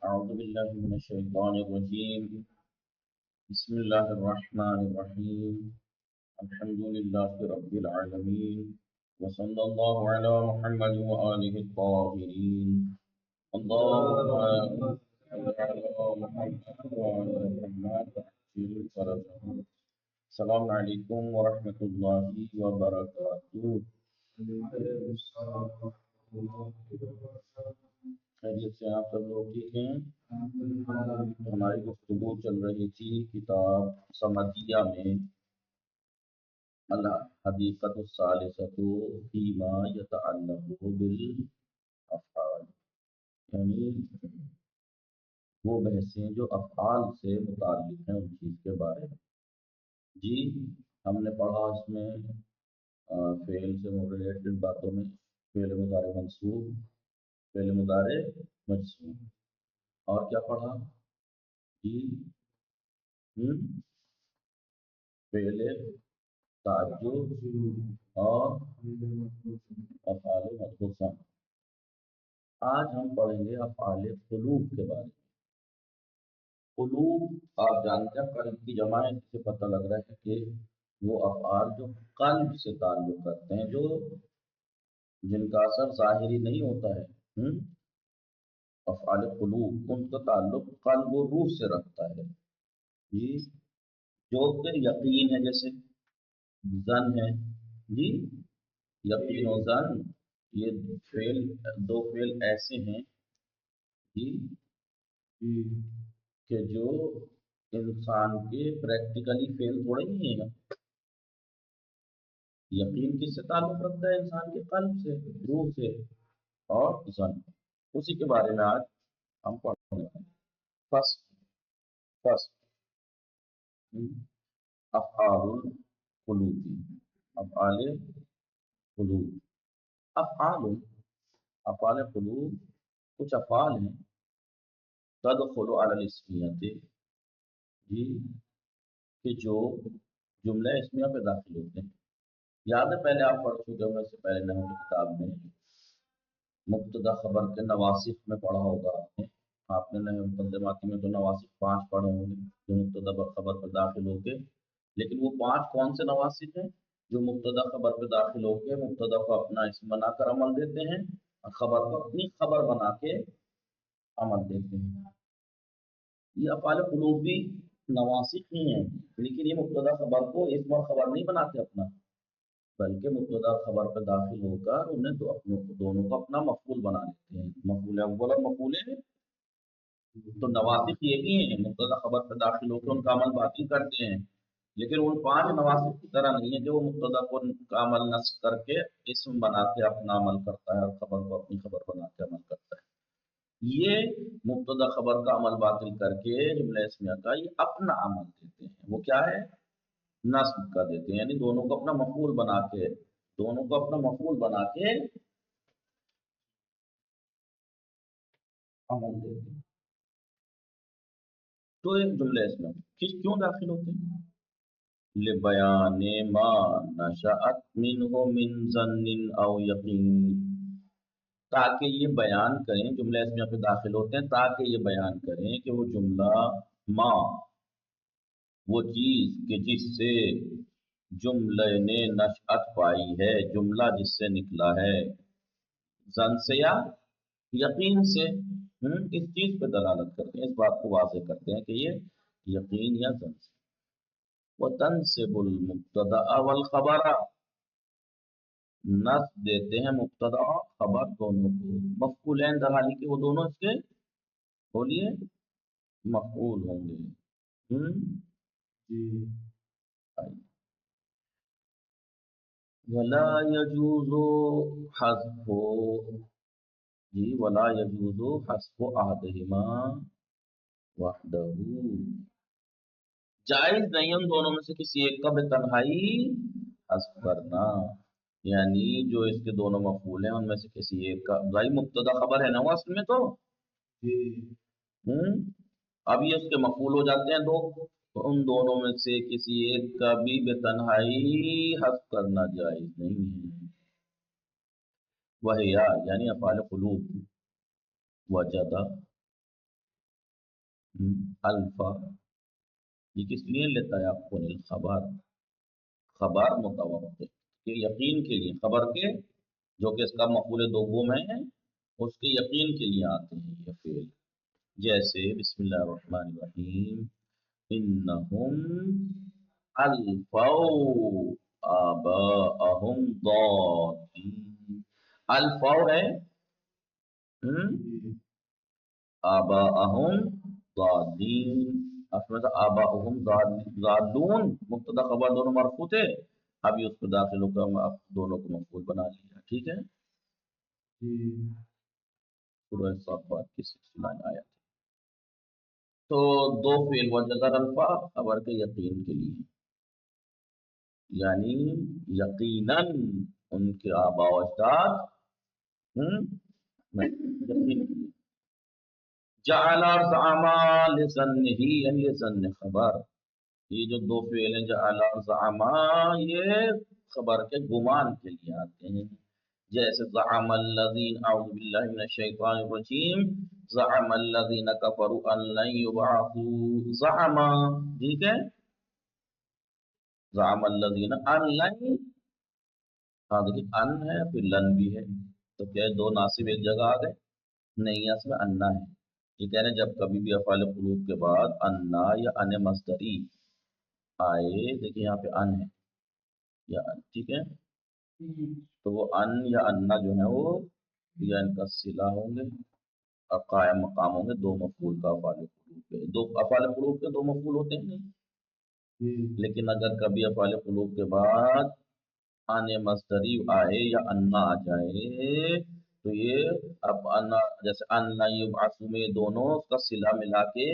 أعوذ بالله من الشيطان الرجيم. بسم الله الرحمن الرحيم. الحمد لله رب العالمين، وصلى الله على محمد وآله الطاهرين. اللهم صل على محمد وعلى محمد وعجل فرجهم. السلام عليكم ورحمة الله وبركاته. خیریت سے آپ سب لوگ ٹھیک ہیں؟ ہماری گفتگو چل رہی تھی کتاب سمدیہ میں الحدیقۃ الثالثۃ فیما یتعلق بالافعال، یعنی وہ بحثیں جو افعال سے متعلق ہیں ان چیز کے بارے میں. جی ہم نے پڑھا اس میں فعل سے ریلیٹڈ باتوں میں فعل مضارع منصوب، فعل مضارع مجزوم، اور کیا پڑھا جی؟ فعل تعجب اور افعال مخصوصہ. آج ہم پڑھیں گے افعال قلوب کے بارے میں. قلوب آپ جانتے ہیں قلب کی جمع ہے، اس سے پتہ لگ رہا ہے کہ وہ افعال جو قلب سے تعلق رکھتے ہیں، جو جن کا اثر ظاہری نہیں ہوتا ہے. افعال قلوب ان کا تعلق قلب و روح سے رکھتا ہے. جی جو کہ یقین ہے، جیسے زن ہے. جی یقین و زن یہ فعل، دو فعل ایسے ہیں جی کہ جو انسان کے پریکٹیکلی فعل تھوڑے ہی ہیں. یقین کس سے تعلق رکھتا ہے؟ انسان کے قلب سے، روح سے. اور زن اسی کے بارے میں آج ہم پڑھیں گے. فصل افعال القلوب. افعال قلوب، افعال قلوب کچھ افعال ہیں تدخل علی الاسمیت، جی کہ جو جملہ اسمیہ پہ داخل ہوتے ہیں. یاد ہے پہلے آپ پڑھ چکے ہوں، اس سے پہلے نحو کی کتاب میں مبتدا خبر کے نواصف میں پڑھا ہوگا آپ نے مقدماتی میں تو نواصف 5 پڑھے ہوں گے جو مبتدا خبر پہ داخل ہو کے. لیکن وہ 5 کون سے نواصف ہیں؟ جو مبتدا خبر پہ داخل ہو کے مبتدا کو اپنا اسم بنا کر عمل دیتے ہیں اور خبر کو اپنی خبر بنا کے عمل دیتے ہیں. یہ افعال قلوب بھی نواصف ہی ہیں، لیکن یہ مبتدا خبر کو اسم اور خبر نہیں بناتے اپنا، بلکہ مبتدا خبر پہ داخل ہو کر انہیں دونوں کو اپنا مفعول بنا لیتے ہیں. مفعول اول اور مفعول تو نواصف یہ بھی ہیں، مبتدا خبر پہ داخل ہو کے ان کا عمل باقی کرتے ہیں، لیکن ان 5 نواصف کی طرح نہیں ہے کہ وہ مبتدا کو کا عمل نصب کر کے اسم بنا کے اپنا عمل کرتا ہے اور خبر کو اپنی خبر بنا کے عمل کرتا ہے. یہ مبتدا خبر کا عمل باطل کر کے جملہ اسمیہ کا یہ اپنا عمل دیتے ہیں. وہ کیا ہے؟ نصب کا دیتے ہیں، یعنی دونوں کو اپنا مفعول بنا کے عمل دیتے ہیں. تو یہ جملہ اسمیہ کیوں داخل ہوتے ہیں؟ لبیان ما نشأت منہ من ظن او یقین، تاکہ یہ بیان کریں، جملہ اسمیہ پہ داخل ہوتے ہیں تاکہ یہ بیان کریں کہ وہ جملہ ما، وہ چیز کہ جس سے جملے نے نشأت پائی ہے، جملہ جس سے نکلا ہے، ظن سے یا یقین سے، اس چیز پہ دلالت کرتے ہیں، اس بات کو واضح کرتے ہیں کہ یہ یقین یا ظن سے. وَتَنْصِبُ الْمُبْتَدَأَ وَالْخَبَرَ، نصب دیتے ہیں مبتدا اور خبر دونوں کو مفعولین در حالی کہ وہ دونوں اس کے بولیے مفعول ہوں گے. وَلَا يَجُوزُ حَذْفُ، جی وَلَا يَجُوزُ حَذْفُ أَحَدِهِمَا وَحْدَهُ، جائز نہیں ان دونوں میں سے کسی ایک کا بے تنہائی حذف کرنا. یعنی جو اس کے دونوں مفعول ہیں ان میں سے کسی ایک کا، بھائی مبتدا خبر ہے نا وہ اصل میں تو اب یہ اس کے مفعول ہو جاتے ہیں دو، تو ان دونوں میں سے کسی ایک کا بھی بے تنہائی حذف کرنا جائز نہیں ہے. وہیا یعنی افعال قلوب، وجدہ الفا یہ کس لیے لیتا ہے آپ کو خبر، خبر متوقع کہ یقین کے لیے، خبر کے جو کہ اس کا مفعول دوم ہے اس کے یقین کے لیے آتے ہیں یہ فعل. جیسے بسم اللہ الرحمن الرحیم انہم الفوا آباءہم ضالین. الفوا ہے آباءہم ضالین، اصل میں آباءہم ضالون مبتدا خبر دونوں مرفوع تھے، ابھی اس کو داخل ہو کر آپ دونوں کو مفعول بنا لیا. ٹھیک ہے، سورہ صافات کی 69 آیا. تو دو فعل وجزر الفا خبر کے یقین کے لیے، یعنی یقیناً ان کے آبا و اجداد یقین کے لیے. جعل زعما لظنہ یعنی لظن خبر، یہ جو دو فعل ہیں جعل زعما یہ خبر کے گمان کے لیے آتے ہیں. جیسے زعم الذین اعوذ باللہ من الشیطان الرجیم زعم الذین کفروا ان لن یبعثوا زعما. ٹھیک ہے، زعم الذین ان لن، ہاں دیکھیں ان ہے پھر لن بھی ہے تو کیا دو ناصب ایک جگہ آ گئے؟ نہیں، اس میں انا ہے. یہ کہہ رہے ہیں جب کبھی بھی افعال قلوب کے بعد انا یا ان مصدری آئے، دیکھیں یہاں پہ ان ہے یا ان، ٹھیک ہے، تو وہ ان یا انا جو ہے وہ یا ان کا صلہ ہوں گے اور قائم مقام ہوں گے دو مفعول کا افعال قلوب کے. دو افعال قلوب کے دو مفعول ہوتے ہیں نہیں، لیکن اگر کبھی افعال قلوب کے بعد ان مصدری آئے یا انا آ جائے تو یہ اب انا جیسے انا یبعثوا میں دونوں اس کا صلہ ملا کے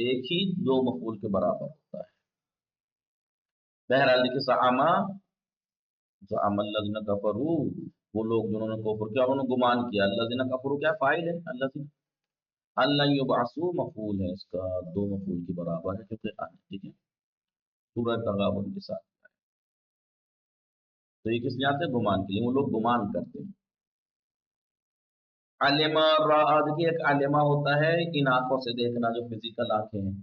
ایک ہی دو مفعول کے برابر ہوتا ہے. بہرحال دیکھیے زعما زعم الذین کفروا وہ لوگ جنہوں نے کفر کیا انہوں نے گمان کیا. الذین کفروا کیا فاعل ہے، الذین ان یبعثوا مفعول ہے، اس کا دو مفعول کے برابر ہے کیونکہ ان. ٹھیک ہے، سورہ تغابن کے ساتھ. تو یہ کس لیے آتے ہیں؟ گمان کے لیے، وہ لوگ گمان کرتے ہیں. علما را دیکھیے ایک علما ہوتا ہے ان آنکھوں سے دیکھنا جو فزیکل آنکھیں ہیں،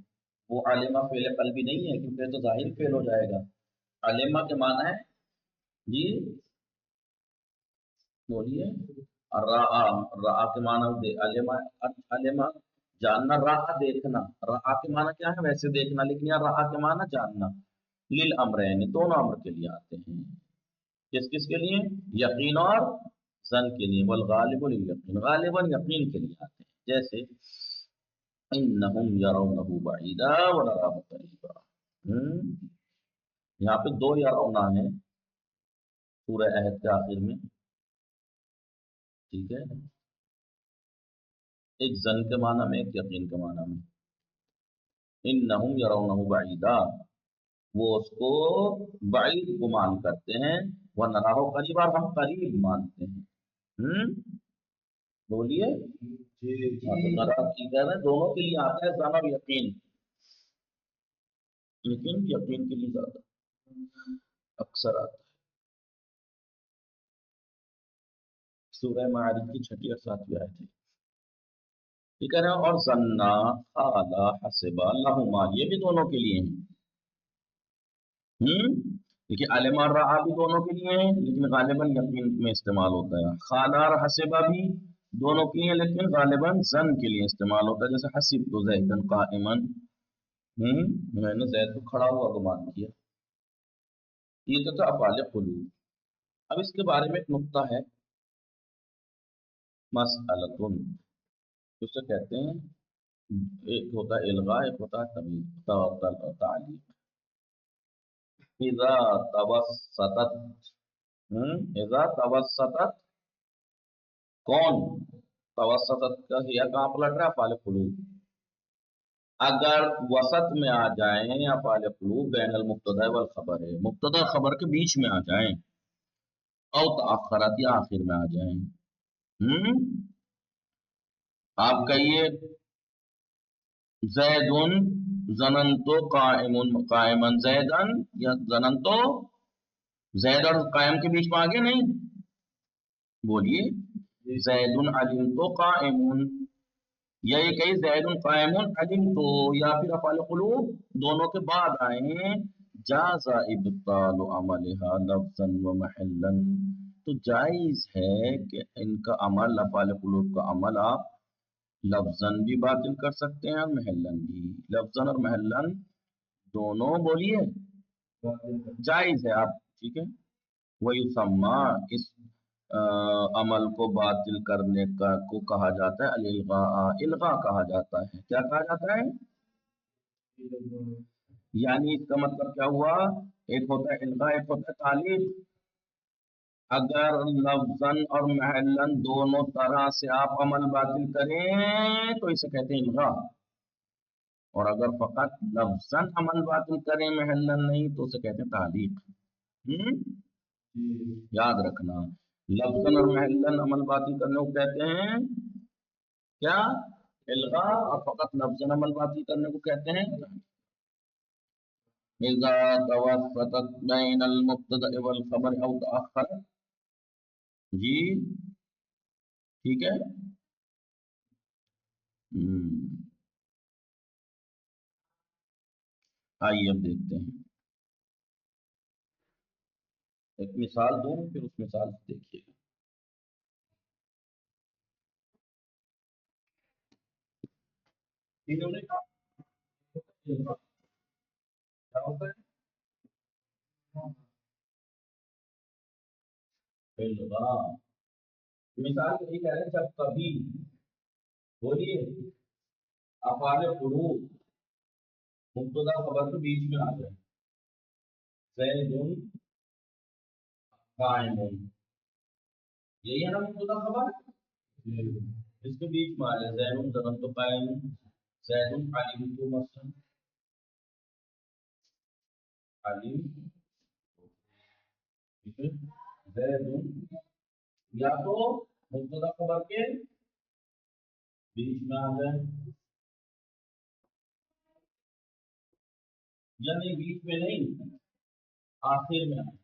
وہ علما فعل قلبی نہیں ہے کیونکہ تو ظاہر فعل ہو جائے گا. علما کے معنی ہے جی بولیے را کے معنی علما، علما جاننا، را دیکھنا، را کے معنی کیا ہے ویسے دیکھنا، لیکن یہاں را کے معنی جاننا. للامرین دونوں امر کے لیے آتے ہیں. کس کس کے لیے؟ یقین اور زن کے لیے. والغالب الیقین غالباً یقین کے لیے آتے ہیں. جیسے انہم یرونہ بعیدا ونراہ قریبا، یہاں پہ دو یرونہ ہیں سورہ عہد کے آخر میں. ٹھیک ہے، ایک زن کے معنی میں ایک یقین کے معنی میں. انہم یرونہ بعیدا وہ اس کو بعید گمان کرتے ہیں، ونراہ قریبا ہم قریب مانتے ہیں. بولیے دونوں کے لیے آتا ہے زن اور یقین، لیکن یقین کے لیے زیادہ اکثر آتا ہے. سورہ معارج کی 6 اور 7 آیت ہے. یہ کہہ رہے ہیں اور ظنا خالا حسبا لہما یہ بھی دونوں کے لیے ہیں. دیکھیے علم اور رعا بھی دونوں کے لیے ہیں لیکن غالباً یقین میں استعمال ہوتا ہے. خالا اور حسبا بھی دونوں کے لیے لیکن غالباً زن کے لیے استعمال ہوتا ہے. جیسے حسب تو زیدن قائما، میں نے زید کو کھڑا ہوا گمان کیا. یہ تو تھا افعال قلوب. اب اس کے بارے میں ایک نقطہ ہے، مسئلتن اسے کہتے ہیں، ایک ہوتا ہے الغاء ایک ہوتا ہے تعلیق. اذا توسطت اذا توسطت کون توسطت کا ہیا کہاں پلٹ رہا ہے؟ افعال قلوب. اگر وسط میں آ جائیں افعال قلوب بین المبتدا والخبر ہے، مبتدا خبر کے بیچ میں آ جائیں، او تاخرت یا آخر میں آ جائیں. آپ کہیے زیدن زننتو قائما زیدن یا زننتو زید اور قائم کے بیچ میں آگے نہیں. بولیے زیدن علمتو قائمون، یا یہ کہیں زید قائم علم تو، یا پھر افعال قلوب دونوں کے بعد آئیں جاز ابطال عملها لفظا و محلا، تو جائز ہے کہ ان کا عمل افعال قلوب کا عمل آپ لفظاً بھی باطل کر سکتے ہیں اور محلاً بھی، لفظاً اور محلاً دونوں بولیے جائز ہے آپ، ٹھیک ہے۔ وَيُسَمَّى اس عمل کو باطل کرنے کا کو کہا جاتا ہے الالغاء، الغاء کہا جاتا ہے، کیا کہا جاتا ہے؟ یعنی اس کا مطلب کیا ہوا؟ ایک ہوتا ہے الغاء، ایک ہوتا ہے تعلیق۔ اگر لفظاً اور محلاً دونوں طرح سے آپ عمل باطل کریں تو اسے کہتے ہیں الغاء، اور اگر فقط لفظاً عمل باطل کریں محلاً نہیں تو اسے کہتے ہیں تعلیق۔ یاد رکھنا، لفظاً اور محلاً عمل باطل کرنے کو کہتے ہیں کیا؟ الغاء، اور فقط لفظاً عمل باطل کرنے کو کہتے ہیں اذا توسطت بین المبتدأ والخبر او تأخر، جی ٹھیک ہے۔ آئیے اب دیکھتے ہیں، ایک مثال دوں پھر اس مثال سے دیکھیے گا۔ انہوں نے کہا کیا ہوتا ہے؟ الغاء، مثال یہی کہہ رہے ہیں جب کبھی بولیے افعال قلوب مبتدا خبر کے بیچ میں آ جائے، زید قائم، یہی ہے نا مبتدا خبر، اس کے بیچ میں آ جائے زید ضرب تو قائم، زید علیم تو مثلا علیم، ٹھیک ہے، زید یا تو مبتدا خبر کے بیچ میں آ جائے، یعنی بیچ میں نہیں آخر میں آئے،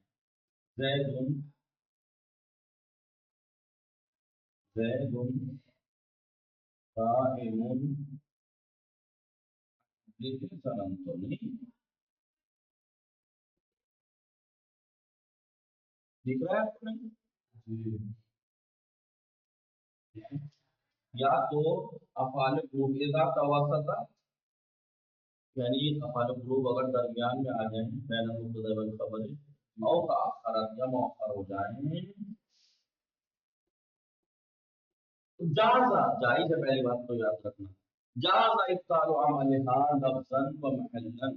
زید زید قائم، لیکن سلام تو نہیں دکھ رہا ہے آپ کو؟ نہیں یا تو افعال قلوب اذا توسط، یعنی افعال قلوب اگر درمیان میں آ جائیں بین المبتدا والخبر او تاخرت یا مؤخر ہو جائیں، جازا جائز ہے، پہلی بات تو یاد رکھنا، جازا ابطال عملها لفظا و محلا،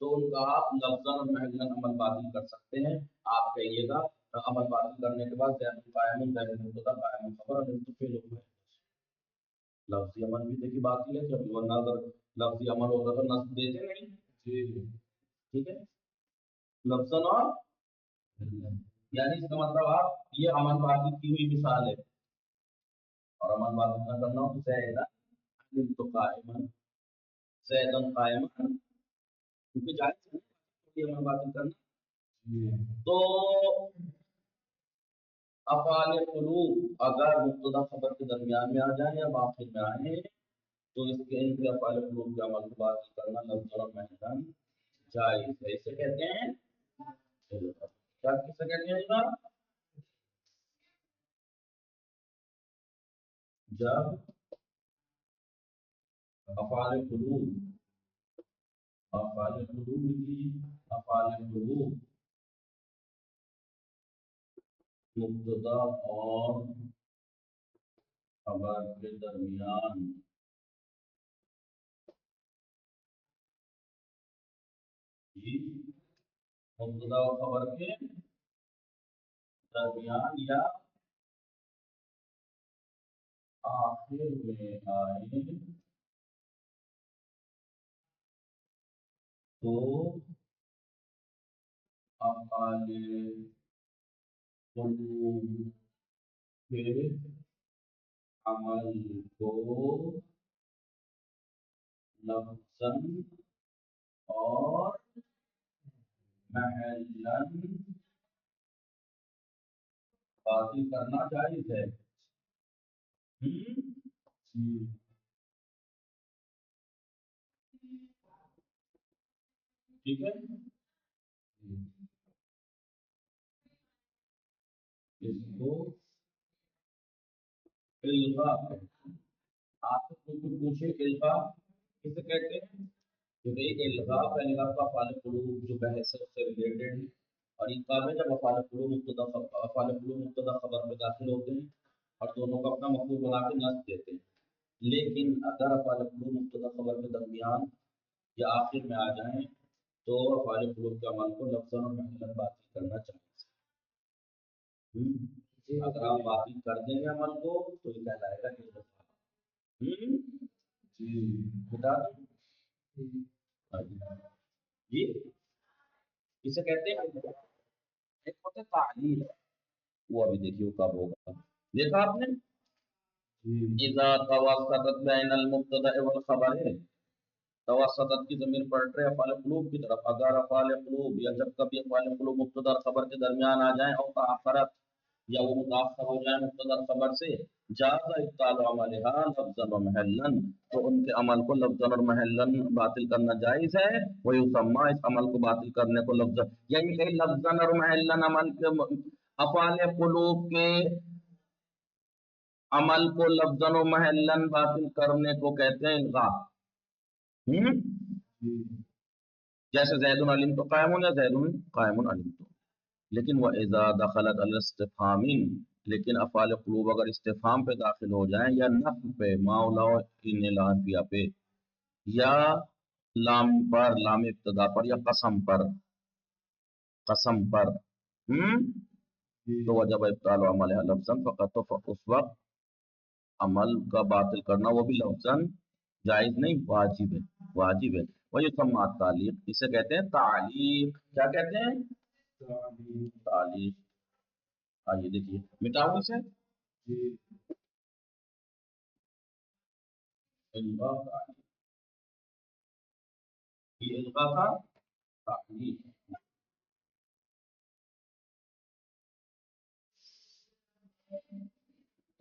تو ان کا آپ لفظا اور محلا عمل باطل کر سکتے ہیں۔ آپ کہیے گا عمل باطل کرنے کے بعد زید قائم، زید مبتدا قائم خبر اور فعل ہو، لفظی عمل بھی دیکھیے باطل ہے، جب ورنہ اگر لفظی عمل ہوگا تو نصب دیتے نہیں، ٹھیک ہے، لفظاً اور یعنی اس کا مطلب آپ یہ عمل باطل کی ہوئی مثال ہے، اور عمل باطل نہ کرنا ہو تو زید تو قائم، زید قائم، کیونکہ جائز ہے یہ عمل باطل کرنا۔ تو افعال قلوب اگر مبتدا خبر کے درمیان میں آ جائیں یا آخر میں آئیں تو اس کے ان کے افعال قلوب کے عمل کو باطل کرنا لفظ اور محلاً جائز ہے، اسے کہتے ہیں کیا، کسے کہتے ہیں جناب؟ جب افعال قلوب، افعال قلوب کی افعال قلوب مبتدا اور خبر کے درمیان، مبتدا اور خبر کے درمیان یا آخر میں آئے تو افعال قلوب کے عمل کو لفظاً اور محلاً باطل کرنا جائز ہے۔ ٹھیک ہے، اس کو الغا کہتے ہیں۔ آپ کو کوئی پوچھے الغا کسے کہتے ہیں، تو بھائی الغا پہلے آپ کا افعال قلوب جو بحث ہے اس سے ریلیٹڈ ہے، اور الغا میں جب افعال قلوب مبتدا خبر میں داخل ہوتے ہیں اور دونوں کو اپنا مفعول بنا کے نصب دیتے ہیں، لیکن اگر افعال قلوب مبتدا خبر کے درمیان یا آخر میں آ جائیں تو افعال قلوب کے عمل کو لفظاً اور محلاً باطل کرنا چاہیے۔ اگر آپ باطل کر دیں گے عمل کو تو یہ کہلائے گا الغا۔ جی بتا دیں جی اسے کہتے ہیں ایک ہوتا ہے تعلیل، وہ ابھی دیکھیے کب ہوگا، دیکھا آپ نے اذا توسطت بین المبتدا والخبر، توسطت کی ضمیر پلٹ رہے افعال قلوب کی طرف، اگر افعال قلوب یا جب کبھی افعال قلوب مبتدا اور خبر کے درمیان آ جائیں اور تاخرت یا وہ متاثر ہو جائیں مبتدا اور خبر سے، جاز ابطال عملها لفظا و محلا، تو ان کے عمل کو لفظا اور محلا باطل کرنا جائز ہے، وہ یسمى اس عمل کو باطل کرنے کو لفظا، یعنی کہ لفظا اور محلا عمل کے افعال قلوب کے عمل کو لفظا و محلا باطل کرنے کو کہتے ہیں الغا۔ جیسے زید علیم تو قائم یا زید قائم علیم تو، لیکن وہ اذا دخلت الاستفهام، لیکن افعال قلوب اگر استفہام پہ داخل ہو جائیں یا نفی پہ مولا ان لافیہ پہ یا لام پر، لام ابتدا پر یا قسم پر، قسم پر تو وجب ابطال عمل لفظا فقط، تو اس وقت عمل کا باطل کرنا وہ بھی لفظا جائز نہیں، واجب ہے، واجب ہے۔ وہ یسمى تعلیق، اسے کہتے ہیں تعلیق، کیا کہتے ہیں تعلیق۔ آئیے دیکھیے مٹاؤ اسے، الغا تعلیق، یہ الغا کا تعلیق،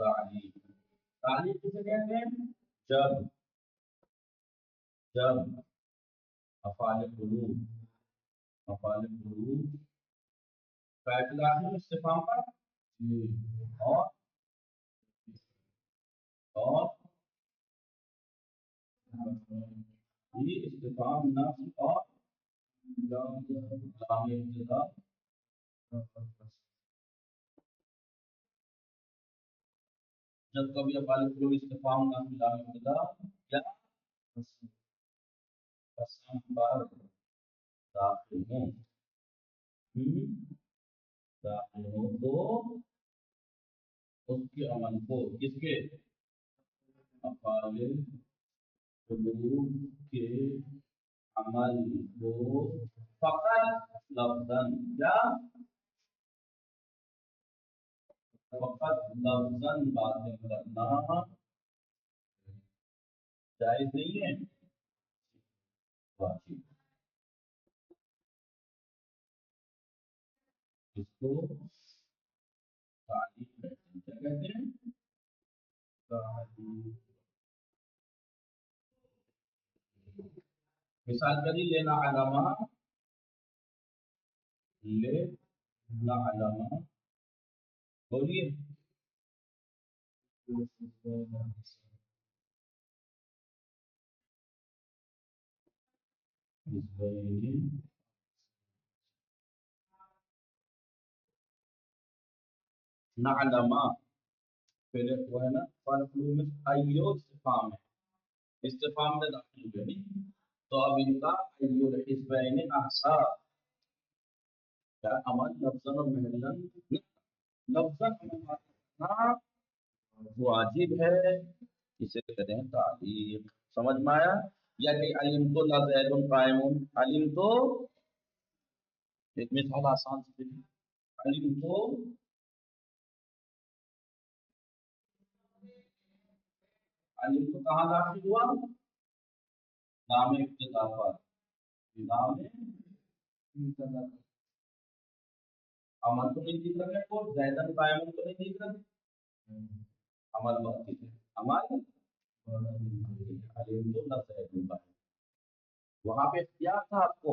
تعلیق، تعلیق کسے کہتے ہیں، جب افعال قلوب فاعل داخل استفہام پر اور یہ استفہام نفی اور لام ابتدا، جب کبھی افعال قلوب استفہام نفی لام ابتدا یا قسم پر داخل ہوں تو اس کے عمل کو، کس کے افعال قلوب کے عمل کو فقط لفظاً یا فقط لفظاً باطل کرنا جائز نہیں ہے، واجب۔ اس کو تعلیق کہتے ہیں، کیا کہتے ہیں تعلیق۔ مثال کری لینا علامہ، لینا علامہ، بولیے نعلمہ، پہلے وہ ہے نا فالفلو میں ایو استفہام ہے، استفہام میں داخل ہوئے نہیں، تو اب ان کا ایو الحزبین احسا، کیا عمل لفظاً اور محلاً، لفظاً کرنا واجب ہے، اسے کہتے ہیں تعلیق۔ سمجھ میں آیا؟ یا کہ علم تو لا زید قائم، علم تو ایک مثال آسان سے علم تو کہاں داخل ہوا، نام ابتدا پر، نام ابتدا، عمل تو نہیں دکھ رہا ہے، کو زیدن قائم تو نہیں دکھ رہا، عمل باقی ہے، عمل علم تو لا زید قائم، وہاں پہ اختیار تھا آپ کو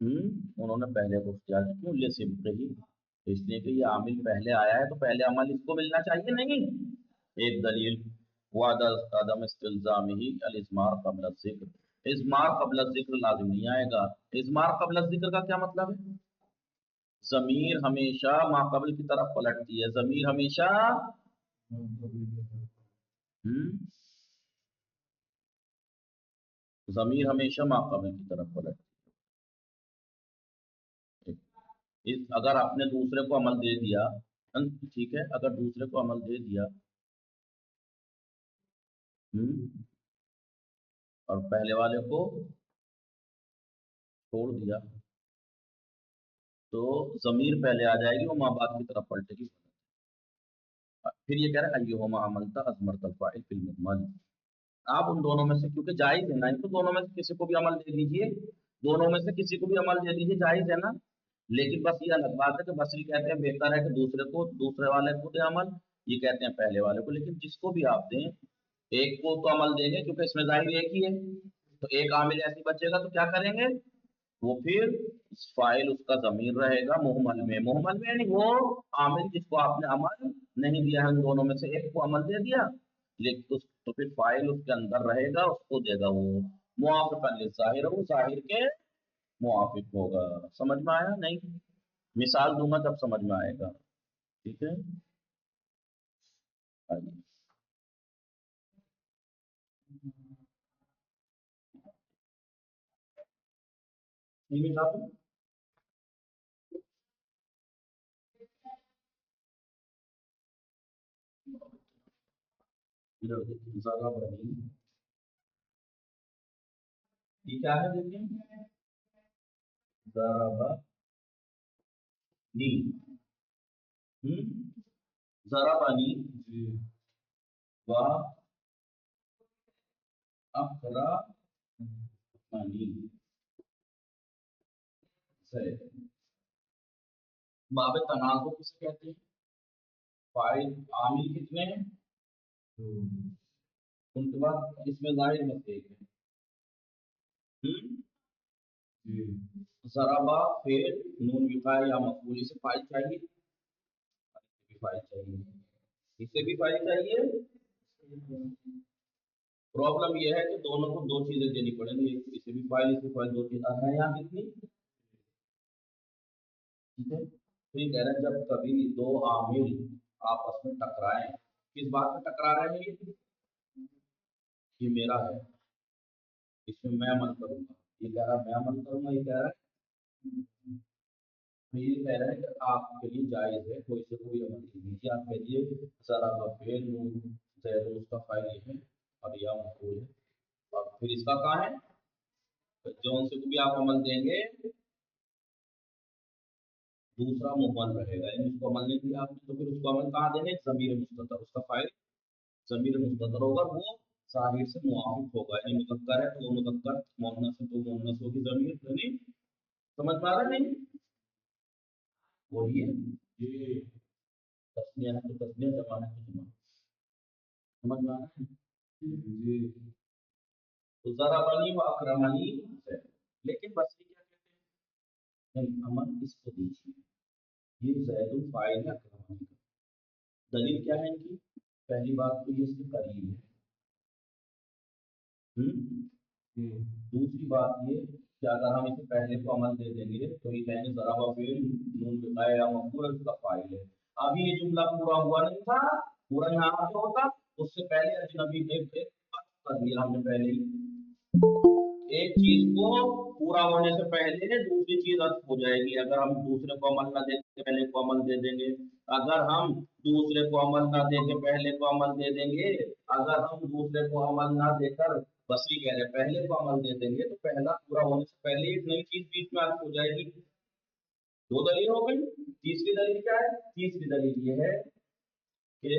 انہوں نے پہلے کو اختیار کیا، کیوں لے سبق ہی، اس لیے کہ یہ عامل پہلے آیا ہے تو پہلے عمل اس کو ملنا چاہیے نہیں. ایک دلیل وعدہ عدم استلزام ہی الازمار قبل الذکر، ازمار قبل الذکر لازم نہیں آئے گا. ازمار قبل الذکر کا کیا مطلب ہے؟ ضمیر ہمیشہ ما قبل کی طرف پلٹتی ہے، ضمیر ہمیشہ ضمیر ہمیشہ ما قبل کی طرف پلٹتی ہے. اگر آپ نے دوسرے کو عمل دے دیا، ٹھیک ہے، اگر دوسرے کو عمل دے دیا اور پہلے والے کو چھوڑ دیا تو ضمیر پہلے آ جائے گی، وہ ماں باپ کی طرف پلٹے گی. پھر یہ کہہ رہا ہے ایہما عملتا ازمرت الفاعل فی المجمل، آپ ان دونوں میں سے، کیونکہ جائز ہے نا، ان کو دونوں میں سے کسی کو بھی عمل دے دیجئے، دونوں میں سے کسی کو بھی عمل دے دیجئے، جائز ہے نا. لیکن بس یہ الگ بات ہے کہ بصری کہتے ہیں بہتر ہے کہ دوسرے والے کو دیں عمل، یہ کہتے ہیں پہلے والے کو. لیکن جس کو بھی آپ دیں، ایک کو تو عمل دیں گے کیونکہ اس میں ظاہر ایک ہی ہے، تو ایک عامل ایسی بچے گا تو کیا کریں گے، وہ پھر فائل اس کا ضمیر رہے گا محمل میں یعنی وہ عامل جس کو آپ نے عمل نہیں دیا ہے، ان دونوں میں سے ایک کو عمل دے دیا، لیکن تو پھر فائل اس کے اندر رہے گا، اس کو دے گا وہ موافق ظاہر، وہ ظاہر کے موافق ہوگا. سمجھ میں آیا نہیں؟ مثال دوں گا جب سمجھ میں آئے گا. ٹھیک ہے، آئیے. ذرا بنی، یہ کیا ہے دیکھیں، ذرا بنی، ذرا بنی و اقرا بنی سے باب تنازع کسے کہتے ہیں؟ فاعل عامل کتنے ہیں؟ ان کے بعد اس میں ظاہر بس ایک ہے. ضربا فعل نون وقائے یا مفعول سے فاعل چاہیے، بھی فاعل چاہیے، اسے بھی فاعل چاہیے. پرابلم یہ ہے کہ دونوں کو دو چیزیں دینی پڑیں گی، اسے بھی فاعل اسے فاعل، دو چیزیں ہیں یہاں کتنی. ٹھیک ہے، تو یہ کہہ رہے ہیں جب کبھی دو عامل آپس میں ٹکرائیں، کس بات میں ٹکرا رہے ہیں، یہ میرا ہے، اس میں عمل کروں گا، یہ کہہ رہا ہے میں عمل کروں گا، یہ کہہ رہا ہے، تو یہ کہہ رہا ہے کہ آپ کے لیے جائز ہے کوئی سے کوئی عمل نہیں دیجیے. آپ کہیے ذرا بفعل زید اس کا فاعل ہے اور یا مفعول ہے، اور پھر اس کا کہاں ہے، جو ان سے بھی آپ عمل دیں گے دوسرا مہمل رہے گا، یعنی اس کو عمل نہیں دیا آپ نے تو پھر اس کو عمل کہاں دیں گے، ضمیر مستتر، اس کا فاعل ضمیر مستتر ہوگا، وہ ظاہر سے موافق ہوگا، یعنی مذکر ہے تو وہ مذکر، مؤنث ہے تو مؤنث ہوگی ضمیر. یعنی سمجھ پا رہے نہیں؟ بولیے جی، تسنیہ ہے تو تسنیہ، جمع ہے تو جمع. سمجھ میں آ رہا ہے جی؟ تو ذرا بنی و اکرمنی سے، لیکن بصری کیا کہتے ہیں، عمل اس کو دیجیے، یہ زید الفاعل ہے اکرمنی کا. دلیل کیا ہے ان کی؟ پہلی بات تو یہ اس کے قریب ہے، دوسری بات یہ کہ اگر ہم اسے پہلے کو عمل دے دیں گے تو یہ کہیں گے ذرا فعل نون بقایا یا مفعول اس کا فاعل ہے. ابھی یہ جملہ پورا ہوا نہیں تھا، پورا یہاں کیا ہوتا، اس سے پہلے اجنبی ایک کر دیا ہم نے پہلے ہی، ایک چیز کو پورا ہونے سے پہلے دوسری چیز عطف ہو جائے گی. اگر ہم دوسرے کو عمل نہ دے کے پہلے کو عمل دے دیں گے، اگر ہم دوسرے کو عمل نہ دے کے پہلے کو عمل دے دیں گے، اگر ہم دوسرے کو عمل نہ دے کر بصری کہہ رہے پہلے کو عمل دے دیں گے تو پہلا پورا ہونے سے پہلے ایک نئی چیز بیچ میں عطف ہو جائے گی. دو دلیل ہو گئی. تیسری دلیل کیا ہے؟ تیسری دلیل یہ ہے کہ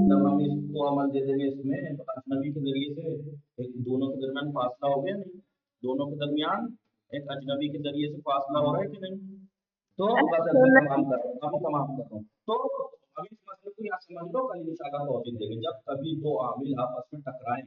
جب ہم اس کو عمل دے دیں گے اس میں تو اجنبی کے ذریعے سے ایک دونوں کے درمیان فاصلہ ہو گیا نہیں، دونوں کے درمیان ایک اجنبی کے ذریعے سے فاصلہ ہو رہا ہے کہ نہیں. تو بس اب میں تمام کر رہا ہوں تو ابھی اس مسئلے کو یہاں سمجھ لو، کل انشاءاللہ توضیح دیں گے. جب کبھی دو عامل آپس میں ٹکرائیں